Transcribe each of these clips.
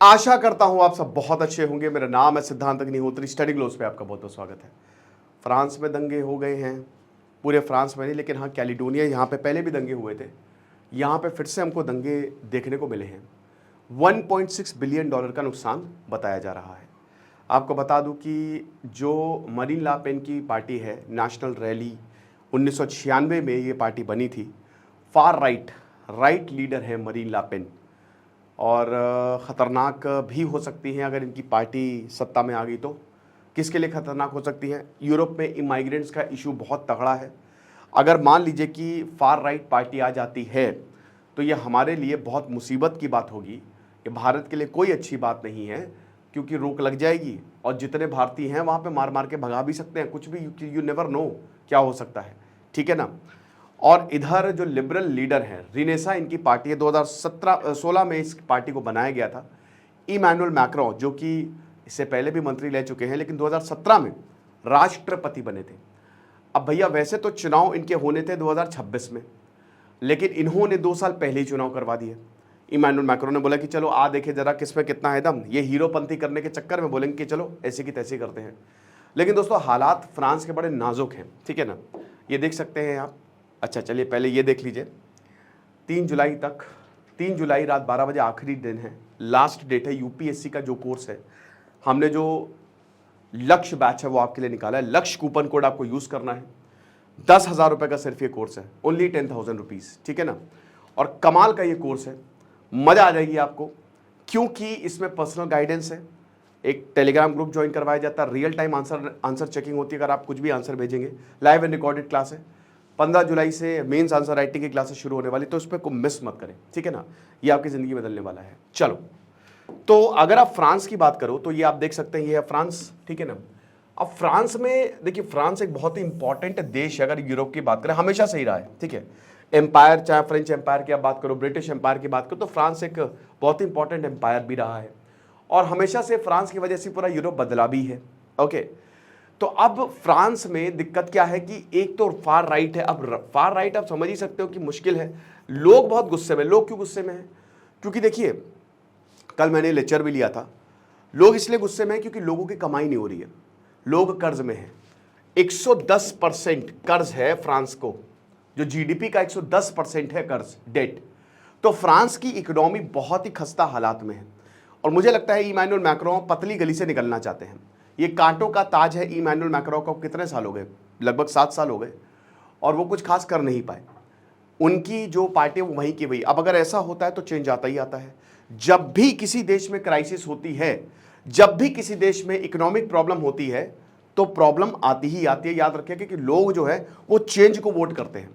आशा करता हूं आप सब बहुत अच्छे होंगे। मेरा नाम है सिद्धांत अग्निहोत्री। स्टडी ग्लोस पे आपका बहुत बहुत स्वागत है। फ्रांस में दंगे हो गए हैं, पूरे फ्रांस में नहीं लेकिन हाँ कैलिडोनिया, यहाँ पे पहले भी दंगे हुए थे। यहाँ पे फिर से हमको दंगे देखने को मिले हैं। 1.6 बिलियन डॉलर का नुकसान बताया जा रहा है। आपको बता दूं कि जो मरीन ला पेन की पार्टी है, नेशनल रैली, 1996 में ये पार्टी बनी थी। फार राइट लीडर है मरीन ला पेन, और ख़तरनाक भी हो सकती हैं अगर इनकी पार्टी सत्ता में आ गई तो। किसके लिए ख़तरनाक हो सकती हैं? यूरोप में इमाइग्रेंट्स का इशू बहुत तगड़ा है। अगर मान लीजिए कि फार राइट पार्टी आ जाती है तो ये हमारे लिए बहुत मुसीबत की बात होगी। ये भारत के लिए कोई अच्छी बात नहीं है, क्योंकि रोक लग जाएगी और जितने भारतीय हैं वहाँ पे मार मार के भगा भी सकते हैं, कुछ भी, यू नेवर नो क्या हो सकता है, ठीक है ना। और इधर जो लिबरल लीडर हैं, रिनेसा इनकी पार्टी है, 2016 में इस पार्टी को बनाया गया था। इमैनुअल मैक्रों, जो कि इससे पहले भी मंत्री ले चुके हैं, लेकिन 2017 में राष्ट्रपति बने थे। अब भैया वैसे तो चुनाव इनके होने थे 2026 में, लेकिन इन्होंने 2 साल पहले ही चुनाव करवा दिए। इमैनुअल मैक्रों ने बोला कि चलो आ देखे जरा किस में कितना है दम। ये हीरोपंती करने के चक्कर में बोलेंगे कि चलो ऐसे की तैसे करते हैं। लेकिन दोस्तों हालात फ्रांस के बड़े नाजुक हैं, ठीक है ना। ये देख सकते हैं आप। अच्छा चलिए पहले ये देख लीजिए। 3 जुलाई रात 12 बजे आखिरी दिन है, लास्ट डेट है। यूपीएससी का जो कोर्स है, हमने जो लक्ष्य बैच है वो आपके लिए निकाला है। लक्ष्य कूपन कोड आपको यूज़ करना है। 10,000 रुपये का सिर्फ ये कोर्स है, ओनली 10,000 रुपीज़, ठीक है ना। और कमाल का ये कोर्स है, मज़ा आ जाएगी आपको, क्योंकि इसमें पर्सनल गाइडेंस है। एक टेलीग्राम ग्रुप ज्वाइन करवाया जाता है, रियल टाइम आंसर चेकिंग होती है। अगर आप कुछ भी आंसर भेजेंगे, लाइव एंड रिकॉर्डेड क्लास है। 15 जुलाई से मेंस आंसर राइटिंग की क्लासेस शुरू होने वाली, तो उस पर को मिस मत करें, ठीक है ना। ये आपकी ज़िंदगी बदलने वाला है। चलो, तो अगर आप फ्रांस की बात करो तो ये आप देख सकते हैं, ये है फ्रांस, ठीक है ना। अब फ्रांस में देखिए, फ्रांस एक बहुत ही इंपॉर्टेंट देश है। अगर यूरोप की बात करें, हमेशा से ही रहा है, ठीक है। एम्पायर, चाहे फ्रेंच एम्पायर की आप बात करो, ब्रिटिश एम्पायर की बात करो, तो फ्रांस एक बहुत ही इंपॉर्टेंट एम्पायर भी रहा है। और हमेशा से फ्रांस की वजह से पूरा यूरोप बदला भी है, ओके। तो अब फ्रांस में दिक्कत क्या है कि एक तो फार राइट है। अब फार राइट आप समझ ही सकते हो कि मुश्किल है। लोग बहुत गुस्से में। लोग क्यों गुस्से में हैं? क्योंकि देखिए, कल मैंने लेक्चर भी लिया था। लोग इसलिए गुस्से में हैं क्योंकि लोगों की कमाई नहीं हो रही है, लोग कर्ज में हैं। 110% कर्ज है फ्रांस को, जो जीडीपी का 110% है कर्ज, डेट। तो फ्रांस की इकोनॉमी बहुत ही खस्ता हालात में है। और मुझे लगता है इमैनुअल मैक्रों पतली गली से निकलना चाहते हैं। ये कांटों का ताज है इमैनुअल मैक्रों को। कितने साल हो गए? लगभग 7 साल हो गए, और वो कुछ खास कर नहीं पाए। उनकी जो पार्टी वो वहीं की वही। अब अगर ऐसा होता है तो चेंज आता ही आता है। जब भी किसी देश में क्राइसिस होती है, जब भी किसी देश में इकोनॉमिक प्रॉब्लम होती है, तो प्रॉब्लम आती ही आती है। याद रखिए कि लोग जो है वो चेंज को वोट करते हैं,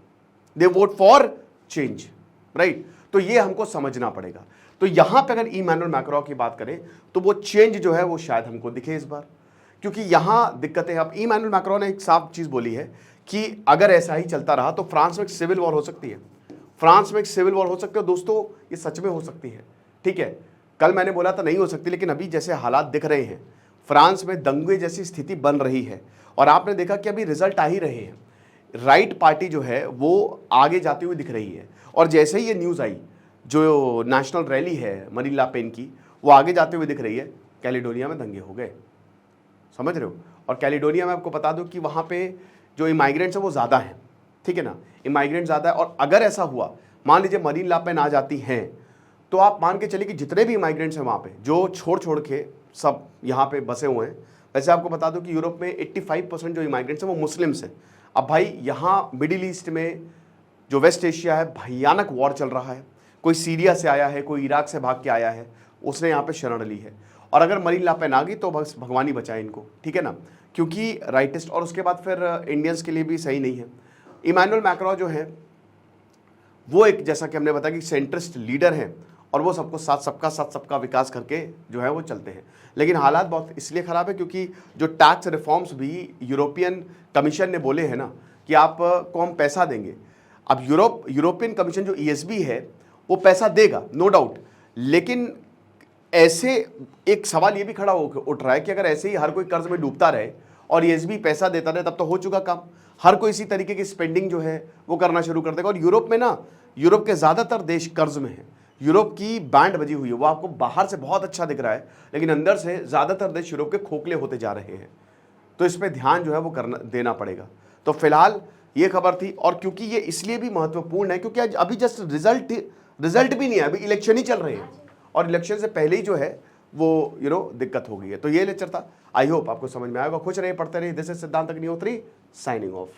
दे वोट फॉर चेंज, राइट। तो ये हमको समझना पड़ेगा। तो यहां पे अगर इमैनुअल मैक्रों की बात करें तो वो चेंज जो है वो शायद हमको दिखे इस बार, क्योंकि यहां दिक्कतें। अब इमैनुअल मैक्रों ने एक साफ चीज बोली है कि अगर ऐसा ही चलता रहा तो फ्रांस में एक सिविल वॉर हो सकती है। फ्रांस में एक सिविल वॉर हो सकती है दोस्तों, ये सच में हो सकती है, ठीक है। कल मैंने बोला था नहीं हो सकती, लेकिन अभी जैसे हालात दिख रहे हैं, फ्रांस में दंगे जैसी स्थिति बन रही है। और आपने देखा कि अभी रिजल्ट आ ही रहे हैं। राइट पार्टी जो है वो आगे जाती हुई दिख रही है। और जैसे ही ये न्यूज़ आई, जो नेशनल रैली है मरीन ला पेन की, वो आगे जाते हुए दिख रही है। कैलिडोनिया में दंगे हो गए, समझ रहे हो। और कैलिडोनिया में आपको बता दूं कि वहाँ पे जो इमाइग्रेंट्स हैं वो ज़्यादा हैं, ठीक है ना। इमाइग्रेंट ज़्यादा है। और अगर ऐसा हुआ, मान लीजिए मरीन ला पेन आ जाती हैं, तो आप मान के चलिए कि जितने भी इमाइग्रेंट्स हैं वहाँ पे, जो छोड़ के सब यहाँ पे बसे हुए हैं। वैसे आपको बता दूं कि यूरोप में 85% जो इमाइग्रेंट्स हैं वो मुस्लिम्स हैं। अब भाई यहाँ मिडिल ईस्ट में, जो वेस्ट एशिया है, भयानक वॉर चल रहा है। कोई सीरिया से आया है, कोई इराक से भाग के आया है, उसने यहाँ पे शरण ली है। और अगर मरीन ला पेन आ गई तो बस भगवान ही बचाए इनको, ठीक है ना, क्योंकि राइटिस्ट। और उसके बाद फिर इंडियंस के लिए भी सही नहीं है। इमैनुअल मैक्रों जो है वो एक, जैसा कि हमने बताया कि सेंट्रिस्ट लीडर हैं, और वो सबको साथ, सबका विकास करके जो है वो चलते हैं। लेकिन हालात बहुत इसलिए ख़राब है क्योंकि जो टैक्स रिफॉर्म्स भी यूरोपियन कमीशन ने बोले हैं ना कि आपको हम पैसा देंगे। अब यूरोपियन कमीशन जो ईएसबी है वो पैसा देगा, नो डाउट। लेकिन ऐसे एक सवाल ये भी खड़ा उठ रहा है कि अगर ऐसे ही हर कोई कर्ज में डूबता रहे और ईएसबी पैसा देता रहे, तब तो हो चुका काम। हर कोई इसी तरीके की स्पेंडिंग जो है वो करना शुरू कर देगा। और यूरोप में ना, यूरोप के ज़्यादातर देश कर्ज में हैं। यूरोप की बैंड बजी हुई है, वो आपको बाहर से बहुत अच्छा दिख रहा है, लेकिन अंदर से ज़्यादातर देश यूरोप के खोखले होते जा रहे हैं। तो इस पे ध्यान जो है वो करना देना पड़ेगा। तो फिलहाल ये खबर थी, और क्योंकि ये इसलिए भी महत्वपूर्ण है क्योंकि आज अभी जस्ट रिजल्ट भी नहीं है, अभी इलेक्शन ही चल रहे हैं, और इलेक्शन से पहले ही जो है वो दिक्कत हो गई है। तो ये लेक्चर था, आई होप आपको समझ में आएगा। खुश रहिए, पढ़ते रहिए। दिस इज सिद्धांत अग्निहोत्री साइनिंग ऑफ।